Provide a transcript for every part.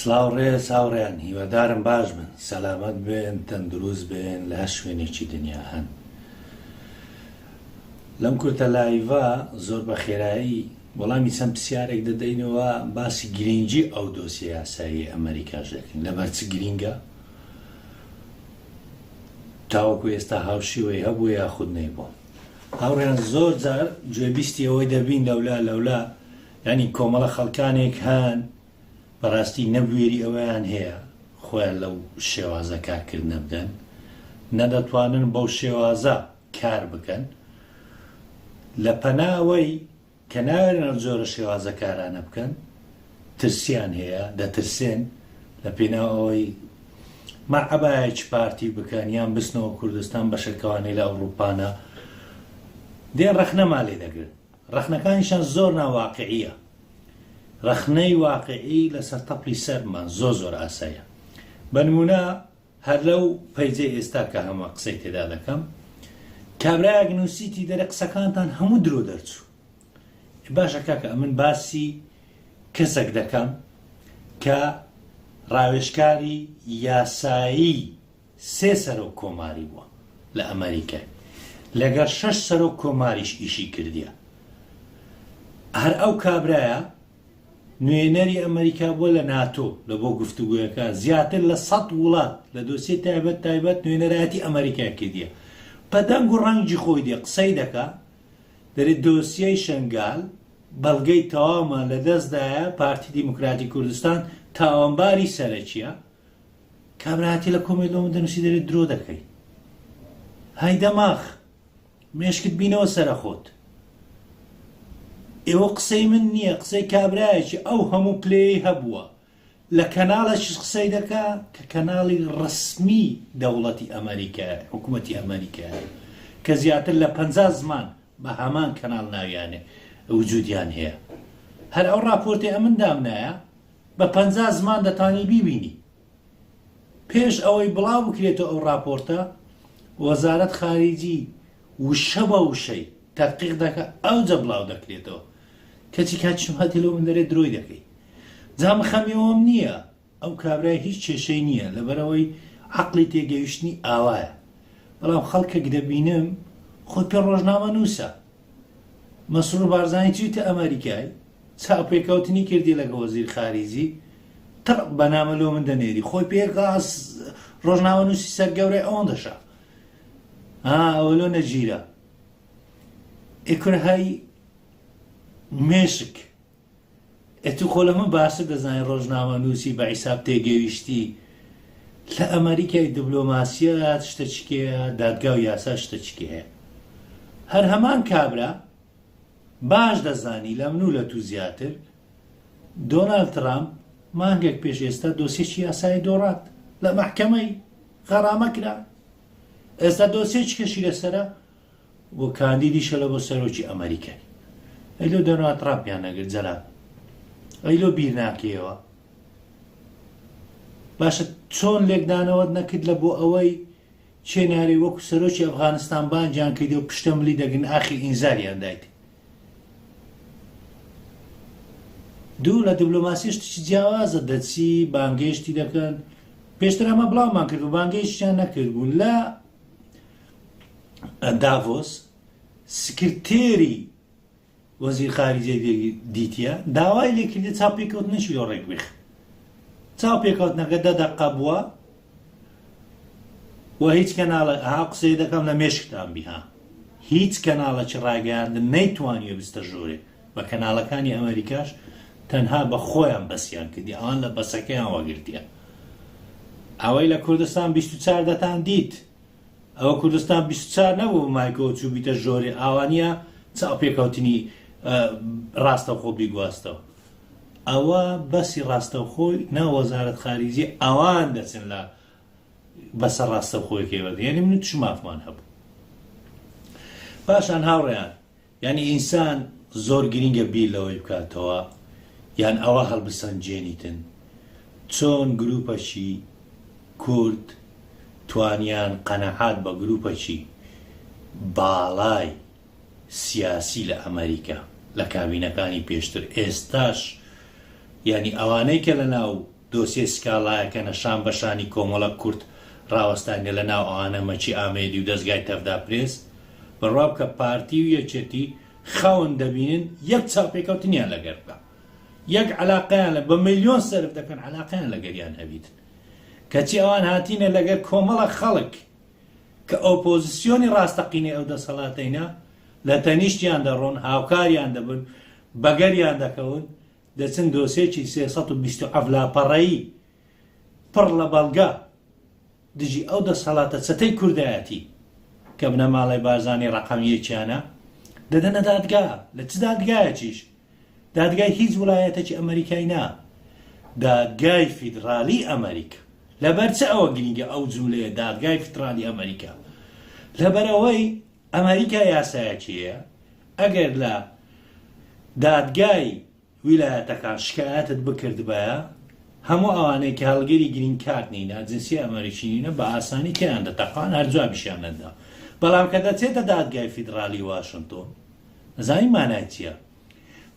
سلااوڕێ چاوڕێیان هیوادارم باش بن، سەلامەت بێن، تەندروست بێن لە هەر شوێنێکی دنیا هەن. لەم کورتە لایڤە زۆر بە خێرایی وەڵامی چەند پرسیارێک دەدەینەوە، باسی گرنگی ئەو دۆسیە یاسایی ئەمریکاش دەکەین. لەبەر چ گرینگە؟ تاوەکو ئێستا هاوشیوەی هەبوو یاخود نەیبوو. هاوڕێیان زۆر جار گوێبیستی ئەوەی دەبین لەولا ینی کۆمەڵە خەڵکانێک هەن بەڕاستی نەبوێری ئەوەیان هەیە خۆیان لەو شێوازە کارکردنە بدەن، نەدەتوانن بەو شێوازە کار بکەن لە پەناوەی کە ناوێنە جۆرە شێوازە کارانە بکەن، ترسیان هەیە، دەترسێن لە پێناوەوەی مەعەبایەکی پارتی بکەن یان بستنەوە کوردستان بە شەکەوانەی لە ئەوروپانە دێن ڕەخنەما لێ دەگرن. ڕەخنەکانیشان زۆر ناواقعیە، ڕەخنەی واقعی لەسەر تەپڵی سەرمان زۆر ئاساییە. بەنمونە هەر لەو پەیجەی ئێستا کە هەمە قسەی تێدا دەکەم، کابرایەک نووسیتی دەرە قسەکانتان هەموو درۆ دەرچوو. باشە کاکە ئەمن باسی کەسێک دەکەم کە ڕاوێژکاری یاسایی 3 سەرۆک کۆماری بووە لە ئەمریکای، لەگەر 6 سەرۆک کۆماریش ئیشی کردیە. هەر ئەو کابرایە نوێنەری ئەمریکا بووە لە ناتۆ لە بۆ گفتوگویەکە، زیاتر لە 100 وڵات لە دۆسیە تایبەت نوێنەرایەتی ئەمریکا کردیە. بەدەنگ و ڕەنگی خۆی دێ قسەی دەکا دەرێت دۆسیەی شنگال بەڵگەی تەواومان لە دەستدایە پارتی دیموکراتی کوردستان تاوانباری سەرەکیە. کابراتی لە کۆمێلۆمە دەنووسی دەرێت درۆ دەکەی. های دەماخ مێشکت بینەوە سەرەخۆت. ئێوە قسەی من نییە، قسەی کابرایەکی ئەو هەموو پلەی هەبووە لە کەناڵەش قسەی دەکا کە کەناڵی ڕسمی دەوڵەتی ئەمریکایە، حکوومەتی ئەمریکایە، کە زیاتر لە 50 زمان بە هەمان کەناڵ ناویانێ وجودیان هەیە. هەر ئەو راپۆرتی ئەمن دامنایە بە 50 زمان دەتانی بیبینی. پێش ئەوەی بڵاو بکرێتەوە ئەو راپۆرتە، وەزارەت خارجی وشە بە وشەی تەحقیق دەکە، ئەوجە بڵاو دەکرێتەوە. کەچی کاتیشم هەتی لەو من دەرێت درۆی دەکەی. جامە خەمیەوەم نییە، ئەو کابرای هیچ کێشەی نییە لەبەرەوەی عەقڵی تێگەیشتنی ئاوایە. بەڵام خەڵکێک دەبینم خۆت پێ ڕۆژنامە نووسە. مەسرور بارزانی چیتە ئەمریکای چاوپێکەوتنی کردی لەگە وەزیر خارجی تڕ بەنامە لۆ من دەنێری، خۆی پێگاس ڕۆژنامە نووسی سەرگەورەی ئەوەن دەشا. ئەوە لۆ نەگیرە ئێکورهای مێشک ئەتو خۆ لە من باشتر دەزانین ڕۆژنامە نووسی بە حیساب تێگەویشتی لە ئەمریکای دیبلۆماسیات شتە چکەیە، دادگا و یاسا شتە چکەیە. هەر هەمان کابرا باش دەزانی لە من و لە تو زیاتر دۆنالد ترامپ مانگێک پێش ئێستا دۆسیێکی یاسایی دۆڕات لە مەحکەمەی غەرامە کرا. ئێستا دۆسیێکی کەشی لەسەرە بۆ کاندیدیشە لە بۆ سەرۆکی ئەمریکای. ئەیلۆ دۆنالد ترامپیان نەگرت جەلاب، ئەیلۆ بیر ناکەیەوە. باشە چۆن لێکدانەوەت نەکرد لە بۆ ئەوەی چێناری وەکو سەرۆکی ئەفغانستان بانجیان کردی و پشتەملی دەگرن ئاخر ئینزاریان دایت. دوو لە دیبلۆماسی شتێکی جیاوازە، دەچی بانگێشتی دەکەن. پێشتر ئەمە بڵاومان کرد و بانگێشتیان نەکرد بوون. لە داڤۆس سکرتێری وەزیر خارجەی دیتیە داوای لێکردی چاوپێکەوتنەشی لۆ ڕێکبێخ. چاوپێکەوتنەکە 10 دەقە بووە و هیچ کەناڵە قسەی دەکەم لە مێشکتان بیها، هیچ کەناڵەکی ڕاگەیاندن نەیتوانیوە بستە ژوورێ بە کەناڵەکانی ئەمریکاش، تەنها بە خۆیان بەسییان کردی، ئەوان لە بەسەکەیان وەگرتیە. ئەوەی لە کوردستان 24 دەتان دیت، ئەوە کوردستان 24 نەبوو مایکۆ چوو بیتە ژۆرێ، ئاوانیە چاوپێکەوتنی ڕاستەوخۆ بیگواستەوە. ئەوە بەسی ڕاستەوخۆی نە وەزارەت خارجی ئەوان دەچن لە بەسەر ڕاستەوخۆیەکەوە، یعنی من توش مافمان هەبوو. پاشان هاوڕێیان یعنی ئینسان زۆر گرینگە بیر لەوەی بکاتەوە یان ئەوە هەڵبسەنجێنیتن چۆن گروپەکی کورد توانیان قەنەعات بە گروپەکی باڵای سیاسی لە ئەمریکا لە کابینەکانی پێشتر ئێستاش یعنی ئەوانەی کە لە ناو دۆسیە سکاڵایەکە نەشان بەشانی کۆمەڵە کورد ڕاوەستانە لە ناو ئەوانە مەچی ئامێدی و دەستگای تەفدا پرێس بەڕاو کە پارتی و یەکێتی خاون دەبینن یەک چاوپێکەوتنیان لەگەر بکە یەک علاقەیان لە بە ملیۆن سەرف دەکەن علاقەیان لەگەریان هەبیتن کەچی ئەوان هاتینە لەگەر کۆمەڵە خەڵک کە ئۆپۆزیسیۆنی ڕاستەقینەی ئەو دەسەڵاتەینە لە تەنیشتیان دەڕۆن هاوکاریان دەبن بەگەریان دەکەون دەچن دۆسێکی 327 لاپەڕەیی پڕ لە بەڵگە دژی ئەو دەسەڵاتە چەتەی کوردایەتی کە بنە ماڵی بارزانی ڕەقەمیەکیانە دەدەنە دادگا لە چ دادگایەکیش دادگای هیچ وڵایەتێکی ئەمریکای نا دادگای فیدرالی ئەمریکا لەبەر چ ئەوە گرینگە ئەو جملەیە دادگای فیدرالی ئەمریکا لەبەرەوەی ئەمریکا یاسایەکیەیە ئەگەر لە دادگای ویلایەتەکان شکایەتت بکردبایە هەموو ئەوانەی کە هەڵگەری گرین کارت نینە جنسی ئەمریکینە بە ئاسانی تیان دەتەقان هەر جوابیشیان نەدا بەڵام کە دەچێتە دادگای فیدرالی واشنتۆن نەزانی مانای چییە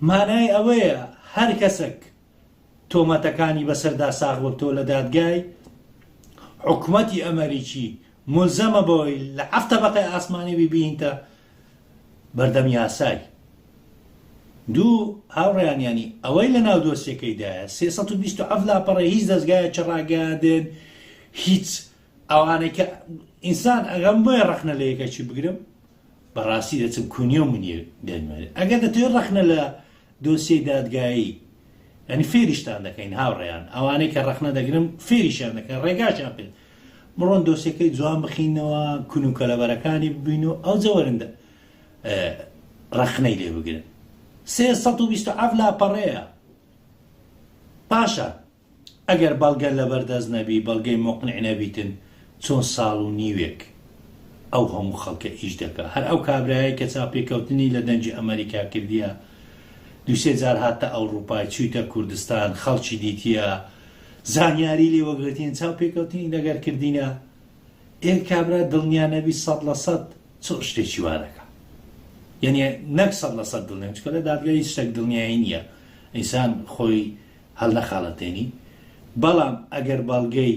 مانای ئەوەیە هەر کەسێک تۆمەتەکانی بەسەردا ساغ وەک تۆ لە دادگای حکومەتی ئەمریکی ملزەمە بۆی لە ئەفتە بەقەی ئاسمانی ببینتە بەردەم یاسای دوو هاوڕێیان ینی ئەوەی لە ناو دۆسیەکەیدایە 327 لاپەڕە هیچ دەستگایە چڕاگادێن هیچ ئەوانەی کە ئینسان ئەگەم بۆیە ڕەخنە لە یەکەکی بگرم بەڕاستی دەچم کونیە و منیر دێنمێت ئەگەر دەتوێت ڕەخنە لە دۆسیەی دادگایی ینی فێریشتان دەکەین هاوڕێیان ئەوانەی کە ڕەخنە دەگرم فێریشیان دەکەن ڕێگاشیان پێن بڕۆن دۆسیەکەی جوان بخینەوە کون و کەلەبەرەکانی ببین و ئەو جەوەرندە ڕەخنەی لێ بگرن 327 لاپەڕەیە پاشە ئەگەر بەڵگە لەبەردەست نەبی بەڵگەی موقنع نەبیتن چۆن ساڵ و نیوێک ئەو هەموو خەڵکە ئیش دەکە هەر ئەو کابرایە کە چاپێکەوتنی لە دەنجی ئەمریکا کردیە دوسێ جار هاتە ئەوروپای چوویتە کوردستان خەڵکی دیتیە زانیاری لێ وەگرێتین چاوپێکەوتنی لەگەر کردینە ئێ کابرا دڵنیا نەبی 100% چۆ شتێکی وارەکە یعنی نەک 100% دڵنیا چکە لە دادگای هیچ شتێک دڵنیایی نییە ئینسان خۆی هەڵ نەخاڵەتێنی بەڵام ئەگەر بەڵگەی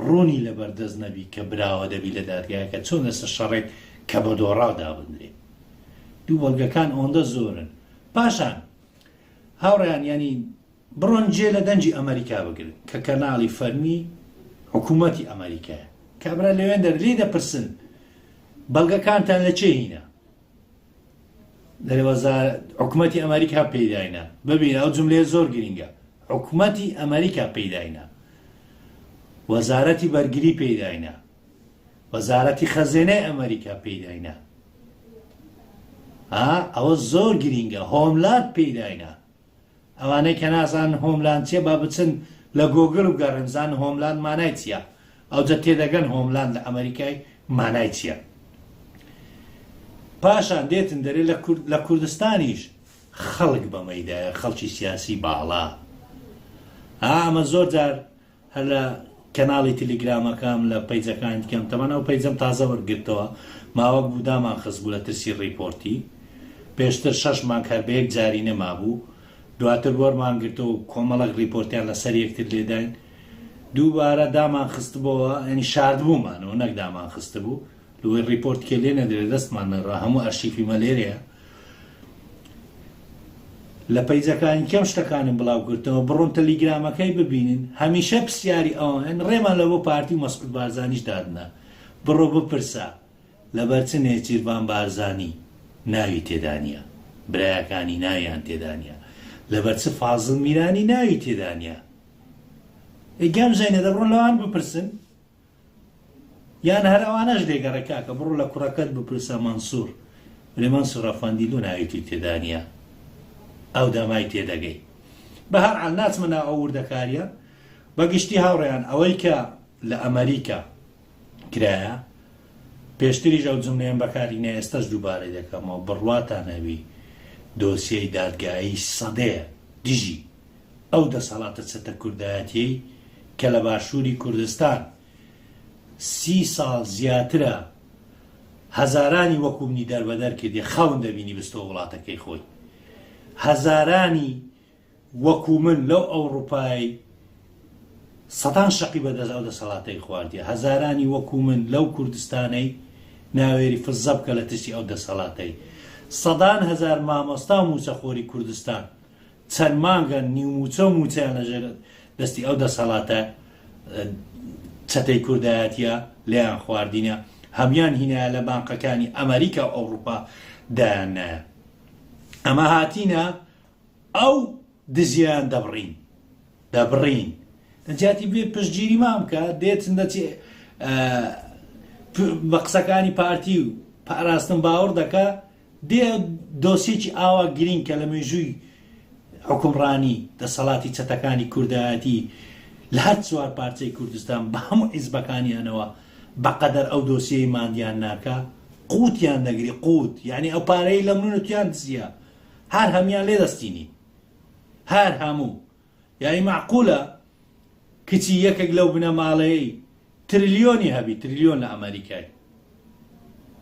ڕوونی لەبەردەست نەبی کە براوە دەبی لە دادگایەکە چۆن دەستە شەڕێک کە بە دۆڕاو دابدرێت دوو بەڵگەکان ئەوەندە زۆرن پاشان هاوڕێیان ینی بڕۆن جێ لە دەنجی ئەمریکا بگرن کە کەناڵی فەرمی حکوومەتی ئەمریکایە کابرا لەوێن دەرلی دەپرسن بەڵگەکانتان لە چێ هینە حکوومەتی ئەمریکا پێداینە ببین ئەو جملەیە زۆر گرینگە حکوومەتی ئەمریکا پێداینە وەزارەتی بەرگری پێداینە وەزارەتی خەزێنەی ئەمریکا پێداینە ئەوە زۆر گرینگە هۆملاند پێداینە ئەوانەی کە نازان هۆملاند چیە با بچن لە گۆگل و گەڕنزان هۆملاند مانای چییە ئەو جە تێدەگەن هۆملاند لە ئەمریکای مانای چییە پاشان دێتن دەرێ لە کوردستانیش خەڵک بەمەیدایە خەڵکی سیاسی باڵا ئەمە زۆر جار هەر لە کەناڵی تەلەگرامەکەم لە پەیجەکانی دیکەم تەمەنە ئەو پەیجەم تازە وەرگرتەوە ماوەک بوو دامان خست بوو لە ترسی ڕیپۆرتی پێشتر 6 مانگ هەر بە یەک جاری نەمابوو دواتر وەرمان گرتەوە کۆمەڵک ڕیپۆرتیان لەسەر یەکتر لێداین دووبارە دامان خستبەوە ینی شاردبوومانەوە نەک دامان خستە بوو لەوەی ڕیپۆرت کە لێ نەدرێت دەستمان نەڕا هەموو ئەرشیفی مەلێرەیە لە پەیجەکانی کەم شتەکانم بڵاو گرتەوە بڕۆن تەلیگرامەکەی ببینن هەمیشە پرسیاری ئەوەن ڕێمان لە بۆ پارتی و مەسعود بارزانیش دادنا بڕۆ بپرسە لەبەر چ نێچیروان بارزانی ناوی تێدا نییە برایەکانی ناویان تێدا نییە لەبەر چ فازڵ میرانی ناوی تێدا نییە ئەگەم زەینە دەبڕۆن لەوان بپرسن یان هەر ئەوانەش لێگەڕێکا کە بڕۆ لە کوڕەکەت بپرسە مەنسوور لێ مەنسوور ئەفەندیلو ناویتی تێدا نییە ئەو دەمای تێدەگەی بە هەر حاڵ ناچمە ناو ئەو وردەکاریە بەگشتی هاوڕێیان ئەوەی کە لە ئەمریکا کرایە پێشتریش ئەو جملەیان بەکارینە ئێستاش دووبارەی دەکەمەوە بڕواتانەوی دۆسیەی دادگایی سەدەیە دژی ئەو دەسەڵاتە چەتە کوردایەتی کە لە باشووری کوردستان 30 ساڵ زیاترە هەزارانی وەکومنی دەربەدەر کردی خەون دەبینی بستەوە وڵاتەکەی خۆی هەزارانی وەکو من لەو ئەوروپای سەدان شەقی بەدەست ئەو دەسەڵاتەی خواردیە هەزارانی وەکو من لەو کوردستانەی ناوێری فزە بکە لە تشتی ئەو دەسەڵاتەی سەدان هەزار مامۆستا و موچەخۆری کوردستان چەند مانگە نیوموچە و موچەیان لەژێر دەستی ئەو دەسەڵاتە چەتەی کوردایەتیە لێیان خواردینە هەمیان هینایە لە بانقەکانی ئەمریکا و ئەوروپا دایانایە ئەمە هاتینە ئەو دزیان دەبڕین دەجاتی بێ پشتگیری مامکە دێتن دەچێ بە قسەکانی پارتی و پاراستن باوەڕ دەکا دێ دۆسیێکی ئاوا گرین کە لە مێژووی حکومڕانی دەسەڵاتی چەتەکانی کوردایەتی لە هەر چوار پارچەی کوردستان بە هەموو حیزبەکانیانەوە بەقەدەر ئەو دۆسیەی ماندیان ناکە قووتیان دەگری قووت یعنی ئەو پارەی لە منوتیان دزیە هەر هەمیان لێ دەستینی هەر هەموو یعنی معقولە کچی یەکێک لەو بنەماڵەیەی تریلیۆنی هەبی تریلیۆن لە ئەمریکای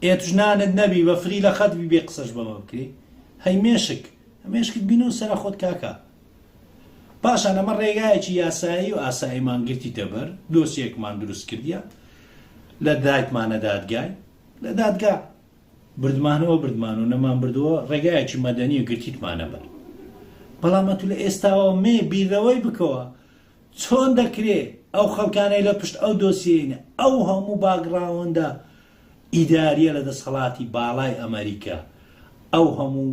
ئێتوژنانت نەبی بە فری لە خەتبی بێ قسەش بەمە بکری هەی مێشکت بینە و سەرە خۆت کاکە پاشان ئەمە ڕێگایەکی یاسایی و ئاساییمان گرتی تەبەر دۆسیەکمان دروست کردیە لە دایکمانە دادگای لە دادگا بردمانەوە بردمان و نەمان بردووە ڕێگایەکی مەدەنی و گرتیتمانە بەر بەڵام تو لە ئێستاوە مێ بیرەوەی بکەوە چۆن دەکرێت ئەو خەڵکانەی لە پشت ئەو دۆسیینە ئەو هەموو باگراوەندە ئیداریە لە دەسەڵاتی باڵای ئەمریکا ئەو هەموو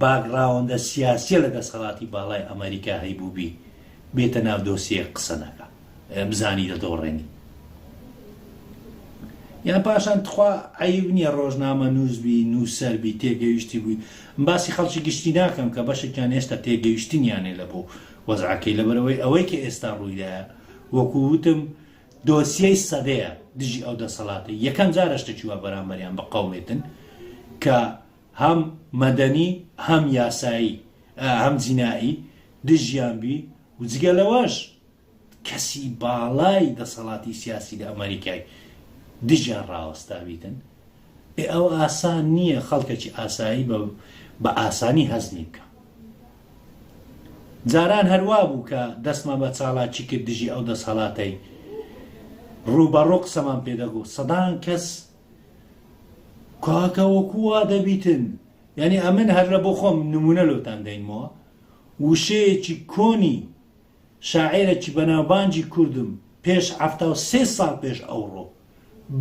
باگراوەندە سیاسیە لە دەسەڵاتی باڵای ئەمریکا هەیبووبی بێتە ناو دۆسیە قسە نەکە بزانی دەدۆڕێنی یان پاشان تخوا عیب نییە ڕۆژنامە نووسبی نووسەربی تێگەیشتی بووی باسی خەڵکی گشتی ناکەم کە بەشێکیان هێشتا تێگەیشتنیانێ لە بۆ وەزعەکەی لەبەرەوەی ئەوەی کە ئێستا ڕوویدایە وەکو وتم دۆسیەی سەدەیە دژی ئەو دەسەڵاتی یەکەم جارە شتێکی بەرامبەریان بە قەومێتن کە هەم مەدەنی هەم یاسایی هەم جینایی دژیان بی و جگە لەوەش کەسی باڵای دەسەڵاتی سیاسی لە ئەمریکای دژیان ڕاوەستاویتن ئەو ئاسان نییە خەڵکێکی ئاسایی بە ئاسانی هەزمی بکە جاران هەروە بوو کە دەستمان بە چاڵاکی کرد دژی ئەو دەسەڵاتەی ڕووبەڕۆ قسەمان پێدەگو سەدان کەس کاکە وەکووا دەبیتن یعنی ئەمن هەر لە بۆ خۆم نمونە لۆتان دەینمەوە وشەیەکی کۆنی شاعیرێکی بەناوبانجی کوردم پێش 73 ساڵ پێش ئەوڕۆ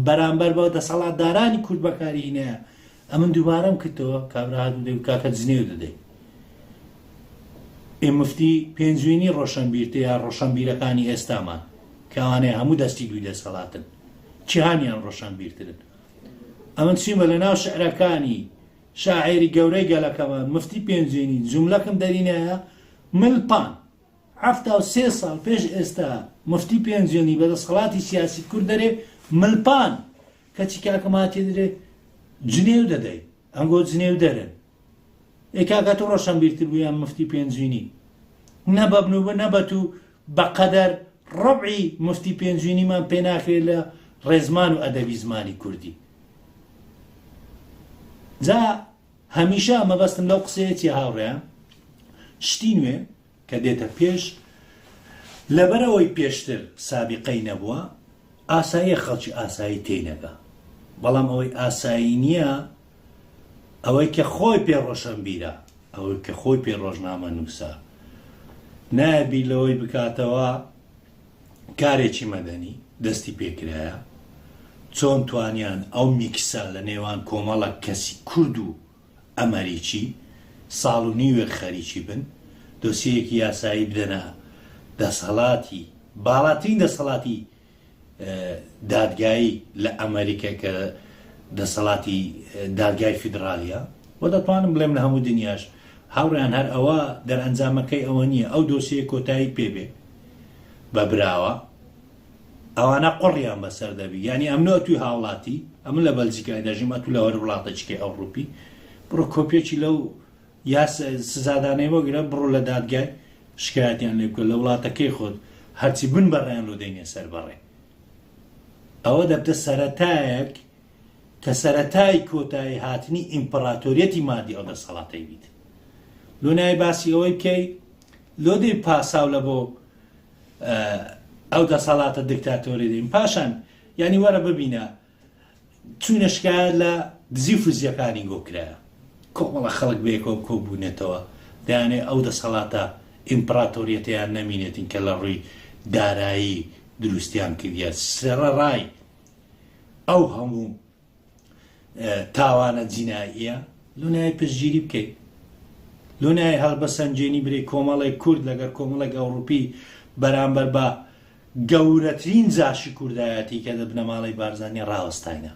بەرامبەر بە دەسەڵاتدارانی کورد بەکاری هینەیە ئەمن دووبارەم کردەوە کابراهات دەی و کاکە جنێو دەدەی مفتی پێنجوینی ڕۆشنبیرتە یا ڕۆشنبیرەکانی ئێستامان کەوانەیە هەموو دەستی دوی دەسەڵاتن چیهانیان ڕۆشنبیرترن ئەمن چیمە لە ناو شعرەکانی شاعیری گەورەی گەلەکەمان مفتی پێنجوینی جوملەکەم دەرینایە ملپان 73 ساڵ پێش ئێستا مفتی پێنجوینی بە دەسەڵاتی سیاسی کورد دەرێ ملپان کەچی کاکەماتی دەرێ جنێو دەدەی ئەنگۆ جنێو دەرن ئێکاکە تو ڕۆشنبیرتر بوویان مفتی پێنجوینی نەبەبنوبە نەبەت و بەقەدەر ڕەبعی مفتی پێنجوینیمان پێ ناکرێت لە ڕێزمان و ئەدەبی زمانی کوردی جا هەمیشە مەبەستم لەو قسەیەتی هاوڕێیان شتی نوێ کە دێتە پێش لەبەرەوەی پێشتر سابقەی نەبووە ئاساییە خەڵکی ئاسایی تێنەگا بەڵام ئەوەی ئاسایی نییە ئەوەی کە خۆی پێ ڕۆشنبیرە ئەوەی کە خۆی پێ ڕۆژنامە نووسە نابی لەوەی بکاتەوە کارێکی مەدەنی دەستی پێکرایە چۆن توانیان ئەو میکسە لە نێوان کۆمەڵە کەسی کورد و ئەمریکی ساڵ و نیوێ خەریکی بن دۆسیەکی یاسایی بدەنە دەسەڵاتی باڵاترین دەسەڵاتی دادگایی لە ئەمریکا کە دەسەڵاتی دادگای فیدرالیە بۆ دەتوانم بڵێم لە هەموو دنیاش هاوڕیان هەر ئەوە دەرئەنجامەکەی ئەوە نییە ئەو دۆسیە کۆتایی پێبێ بە براوە ئەوانە قڕیان بەسەر دەبی ینی ئەمنەوە توی هاوڵاتی ئەمن لە بەلجیکای دەژیمە تو لەوەر وڵاتەچکەی ئەوروپی بڕۆ کۆپیەکی لەو یا سزادانەیەوە گرە بڕۆ لە دادگای شکایەتیان لێ بکە لە وڵاتەکەی خۆت هەرچی بن بەڕێیان لۆ دەینێ سەر بەڕێ ئەوە دەبتە سەرەتایەک کە سەرەتای کۆتایی هاتنی ئیمپراتۆریەتی مادی ئەو دەسەڵاتەی بیت لۆ نای باسی ئەوەی بکەی لۆ دەی پاساو لە بۆ ئەو دەسەڵاتە دیکتاتۆری دەین پاشان ینی وەرە ببینە چوونەشکا لە دزی فوزیەکانی گۆکرایە کۆمەڵە خەڵک بێکەوە کۆبوونێتەوە دەیانێ ئەو دەسەڵاتە ئیمپراتۆریەتیان نەمینێتین کە لە ڕووی دارایی دروستیان کردیە سەرەڕای ئەو هەموو تاوانە جیناییە لۆنای پشتگیری بکەیت لۆنای هەڵبەسەنجێنی برێ کۆمەڵی کورد لەگەر کۆمەڵێک ئەوروپی بەرامبەر بە گەورەترین زاشی کوردایەتی کە دە بنەماڵی بارزانانی ڕاوەستاینە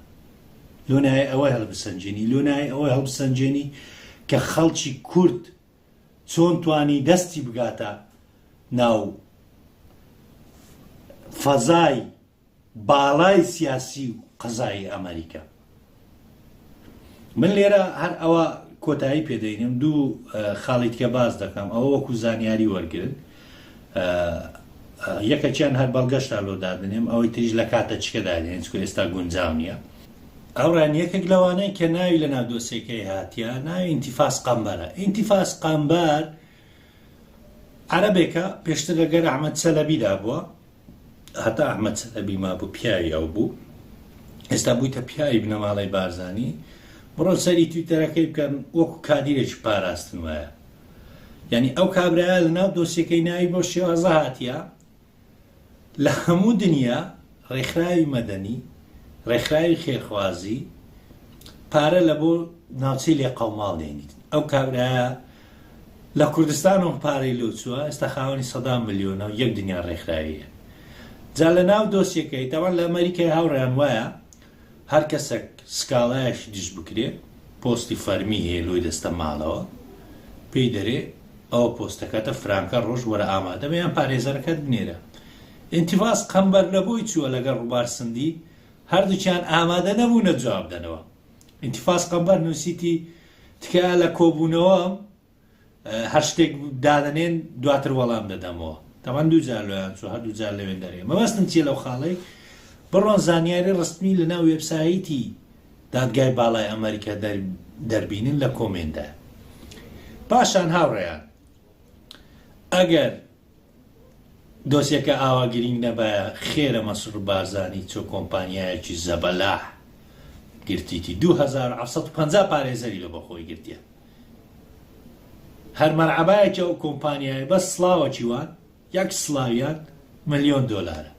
لۆنای ئەوەی هەڵبسەنجێنی لۆنای ئەوەی هەڵبسەنجێنی کە خەڵکی کورد چۆن توانی دەستی بگاتە ناو فەزای باڵای سیاسی و قەزایی ئەمریکا من لێرە هەر ئەوە کۆتایی پێدەینم دوو خاڵی تکە باز دەکەم ئەوە وەکو زانیاری وەرگرن یەکەچیان هەر بەڵگەشتا لۆ دادنێم ئەوەی تریش لە کاتە چکەدادێن چکە ئێستا گونجاو نییە ئەوڕان یەکێک لەوانەیە کە ناوی لە ناو دۆسێکەی هاتیە ناوی ئینتیفاس قەمبەرە ئینتیفاس قەمبەر عەرەبێکە پێشتر لەگەر ئەحمەد چەلەبیدا بووە هەتا ئەحمەد چەلەبی مابوو پیاوی ئەو بوو ئێستا بوویتە پیاوی بنەماڵی بارزانی بڕۆ سەری تویتەرەکەی بکەن وەکو کادیرێکی پاراستن وایە یعنی ئەو کابرایە لە ناو دۆسیەکەی ناوی بۆ شێوازە هاتیە لە هەموو دنیا ڕێکخراوی مەدەنی ڕێکخراوی خێرخوازی پارە لە بۆ ناوچەی لێ قەوماڵ دێنیت ئەو کابرایە لە کوردستان و پارەی لۆ چووە ئێستا خاوەنی 100 ملیۆنە و یەک دنیا ڕێکخراویە جا لە ناو دۆسیەکەی تاوان لە ئەمریکای هاوڕێیان وایە هەر کەسێک سکاڵایەکی دیش بکرێ پۆستی فەرمی هەیە لۆی دەستە ماڵەوە پێی دەرێ ئەوە پۆستەکەتە فرانکە ڕۆژ وەرە ئامادە بەیان پارێزەرەکەت بنێرە ئینتیفاس قەمبەر لەبۆی چووە لەگەڵ ڕووبار سندی هەردووچیان ئامادە نەبوونە جواب دەنەوە ئینتیفاس قەمبەر نووسیتی تکایە لە کۆبوونەوە هەر شتێک دادەنێن دواتر وەڵام دەدەمەوە تاوان دووجار لەیان چوو هەردوو جار لەوێن دەرێ مەبەستم چیە لەو خاڵەی بڕۆن زانیاری ڕستمی لە ناو وێبسایتی دادگای باڵای ئەمریکا دەربینن لە کۆمێندا پاشان هاوڕێیان ئەگەر دۆسیەکە ئاوا گرنگ نەبایە خێرە مەسرور بارزانی چۆ کۆمپانیایەکی زەبەلاح گرتیتی 2750 پارێزەری لە بۆ خۆی گرتیە هەر مەرعەبایەکی ئەو کۆمپانیایە بەس سڵاوەکی وان یەک سڵاویان ملیۆن دۆلارە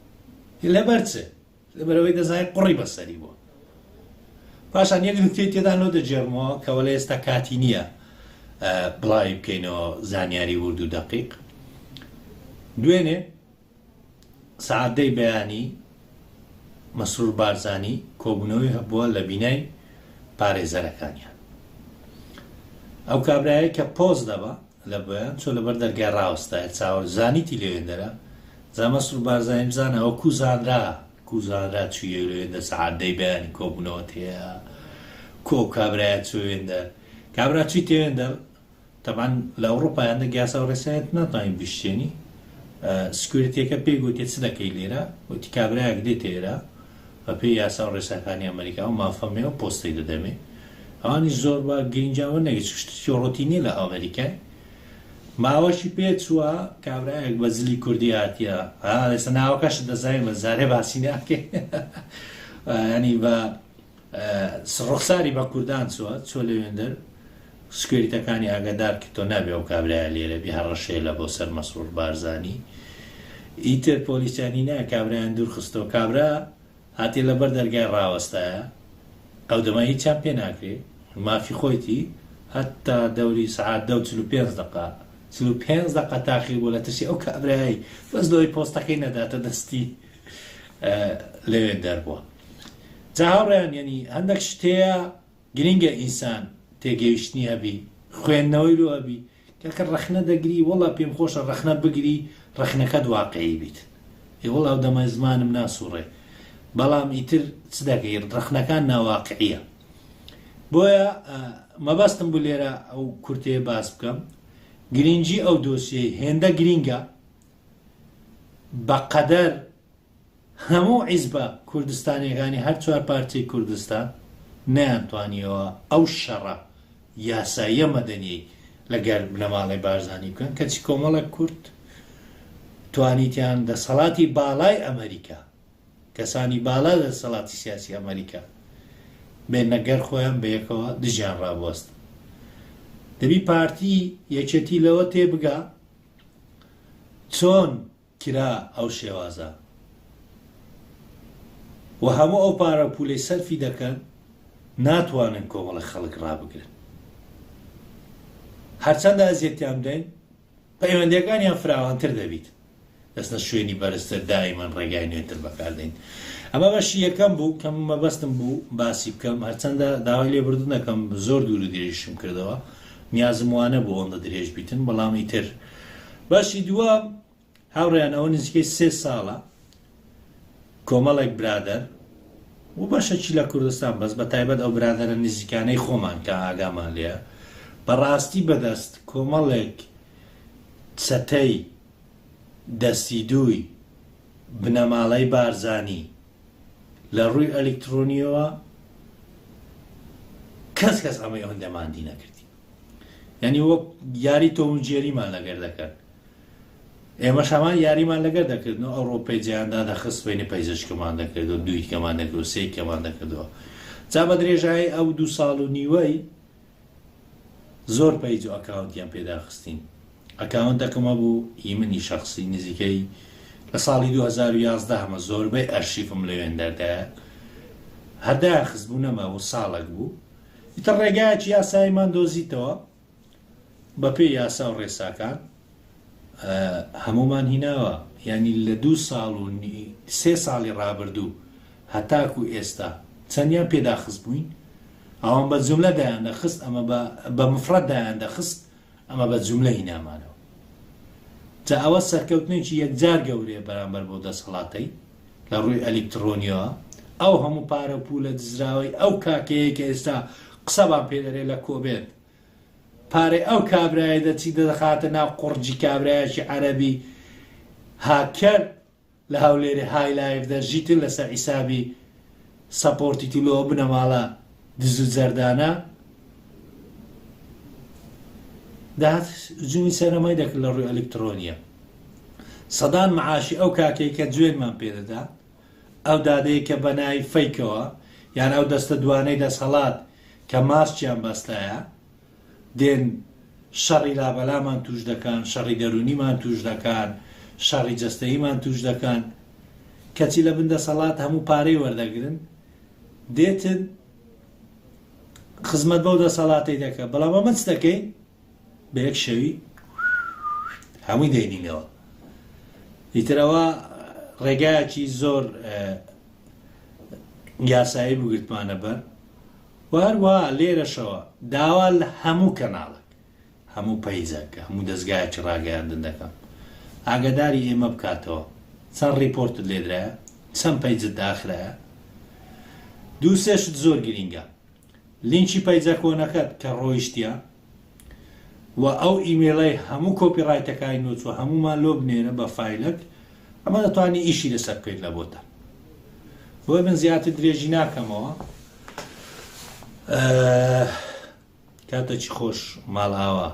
لەبەر چ لەبەرەوەی دەزانێت قوڕی بەسەری بووە پاشان یەک نکتەی تێدا نۆ دەجێڕمەوە کەوە لە ئێستا کاتی نییە بڵاوی بکەینەوە زانیاری ورد و دەقیق دوێنێ سەعادەی بەیانی مەسرور بارزانی کۆبوونەوەی هەبووە لە بینای پارێزەرەکانیان ئەو کابرایە کە پۆز دەبە لە بۆیان چۆ لەبەر دەرگای ڕاوەستایە چاوە زانیتی لێوێندەرە زا مەسرور بارزانی بزانە ئەو کوزانرا چویە لێوێندە سەعادەی بەیانی کۆبوونەوە تەیە کۆ کابرایە چوێندەر کابرا چی تێوێندەر تەمان لە ئەوڕۆپایاندا گیاسە و ڕێسایەت ناتوانین بیشتێنی سکوریتێکە پێی گوتێ چ دەکەی لێرە وتی کابراایەک دێت ئێرە بە پێی یاسا و ڕێساکانی ئەمریکا و مافەمێ و پۆستەی دەدەمێ ئەوانی زۆر بە گەینجاوە نەگەی شتێکی نیە لە ئەمریکای ماوەشی پێ چووە کابراایەک بە زلی کوردی هاتیە ئێستا ناوەکەش دەزانین بە زارێ باسی ناکەی ینی بە ڕوخساری بە کوردان چووە چۆ لەوێندەر سکوێریتەکانی ئاگادار کە تۆ نابێ و کابرایە لێرە بی هەڕەشەیە لە بۆ سەر مەسرور بارزانی ئیتر پۆلیسیانی نایە کابرایان دوور خستەوە کابرا هاتی لەبەر دەرگای ڕاوەستایە ئەو دەما هیچیان پێ ناکرێت مافی خۆیتی هەتا دەوری سەعات 45 دقە تاخیر بوو لە تشی ئەو کابرایی بەس دۆی پۆستەکەی نەداتە دەستی لەوێن دەربووە جا هاوڕێیان یعنی هەندێک شتەیە گرینگە ئینسان تێگەیشتنی هەبی خوێندنەوەی لۆ هەبی کەکە ڕەخنە دەگری وەڵا پێم خۆشە ڕەخنە بگری ڕەخنەکەت واقعی بیت وەڵا دەمە زمانم ناسوڕێ بەڵام ئیتر چ دەکەی ڕەخنەکان ناواقعیە بۆیە مەبەستم بوو لێرە ئەو کورتەیە باس بکەم گرنگی ئەو دۆسیەی هێندە گرینگە بەقەدەر هەموو حیزبە کوردستانیەکانی هەر چوار پارچەی کوردستان نەیانتوانیەوە ئەو شەڕە یاساییە مەدەنیەی لەگەر بنەماڵی بارزانی بکەن کەچی کۆمەڵە کورد تۆ توانیتیان دەسەڵاتی باڵای ئەمریکا کەسانی باڵا دەسەڵاتی سیاسی ئەمریکا بێنەگەر خۆیان بەیەکەوە دژیان ڕابوەست دەبی پارتی یەکێتی لەوە تێبگا چۆن کرا ئەو شێوازە و هەموو ئەو پارە پولەی سەرفی دەکەن ناتوانن کۆمەڵە خەڵک ڕابگرن هەرچەندە ئەزیەتیان بدەین پەیوەندیەکانیان فراوانتر دەبیت دەستە شوێنی بەرزتر دائیمەن ڕێگای نوێتر بەکاردێن ئەمە بەشی یەکەم بوو کەم مەبەستم بوو باسی بکەم هەرچەندە داوای لێبوردن دەکەم زۆر دوور و درێژشم کردەوە نیازم وانە بۆ ئەوەندە درێژ بیتن بەڵامی تر باشی دووەم هاوڕێیان ئەوە نزیکەی 3 ساڵە کۆمەڵێک برادەر و بەشەکی لە کوردستان بەس بە تایبەت ئەو برادەرە نزیکانەی خۆمان کە ئاگامان لێە بەڕاستی بەدەست کۆمەڵێک چەتەی دەستی دووی بنەماڵەی بارزانی لە ڕووی ئەلکترۆنیەوە کەس ئەمەی ئەوەندەماندی نەکردی یعنی وەک یاری تۆمجێریمان لەگەر دەکەن ئێمە شەمان یاریمان لەگەر دەکردنەوە ئەوڕۆپەی جیهاندا دەخست بینی پەیزشکمان دەکردەوە دوی کەمان دەکردەوە سێی کەمان دەکردەوە جا بە درێژایی ئەو 2 ساڵ و نیوەی زۆر پەیج و ئەکاونتیان پێداخستین ئەکاونتەکەمە بوو ئیمنی شخصی نزیکەی لە ساڵی 2011 هەمە زۆربەی ئەرشیفم لەوێن دەردایە هەردایە خستبوونەمە و ساڵێک بوو ئیتر ڕێگایەکی یاساییمان دۆزیتەوە بە پێی یاسا و ڕێساکان هەمومان هیناوە یعنی لە 2 ساڵ و 3 ساڵی ڕابردوو هەتاکو ئێستا چەندیان پێداخست بووین ئەوان بە جوملە دایان دەخست ئەمە بە مفرەد دایان دەخست ئەمە بە جوملە هینامانەوە جا ئەوە سەرکەوتنێکی یەکجار گەورەیە بەرامبەر بۆ دەسەڵاتەی لە ڕووی ئەلکترۆنیەوە ئەو هەموو پارە پولە دزراوی ئەو کاکەیە کە ئێستا قسەبان پێدەرێت لە کۆبێت پارەی ئەو کابرایە دەچی دەخاتە ناو قورجی کابرایەکی عەرەبی هاکەر لە هەولێرە های لایف دەژیتر لەسەر حیسابی سەپۆرتی تولۆ بنەماڵە دز و جەردانە داهات جومی سەرەمای دەکرد لە ڕووی ئەلکترۆنیە سەدان معاشی ئەو کاکەی کە جوێنمان پێدەدا ئەو دادەیە کە بەناوی فەیکەوە یان ئەو دەستە دوانەی دەسەڵات کە ماسچیان بەستایە دێن شەڕی لابەلامان توش دەکەن شەڕی دەرونیمان توش دەکەن شەڕی جەستەییمان توش دەکەن کەچی لە بندەسەڵات هەموو پارەی وەردەگرن دێتن خزمەت بەو دەسەڵاتی دەکە بەڵام ئەمە چ دەکەین بە یەک شەوی هەمووی دەینینەوە ئیترەوە ڕێگایەکی زۆر یاسایی بگرتمانە بەر و هەروەها لێرەشەوە داوا لە هەموو کەناڵێک هەموو پەیزەکە هەموو دەستگایەکی ڕاگەیاندن دەکەم ئاگاداری ئێمە بکاتەوە چەند ڕیپۆرتت لێدرایە چەند پەیجت داخرایە 2-3 زۆر گرینگە لینکی پەیجە کۆنەکەت کە ڕۆیشتیە و ئەو ئیمێڵەی هەموو کۆپیڕایتەکانی نووچوە هەمومان لۆ بنێرە بە فایلەک ئەمە دەتوانانی ئیشی لەسەر بکەیت لە بۆتە بۆی من زیاتر درێژی ناکەمەوە کاتێکی خۆش ماڵ ئاوە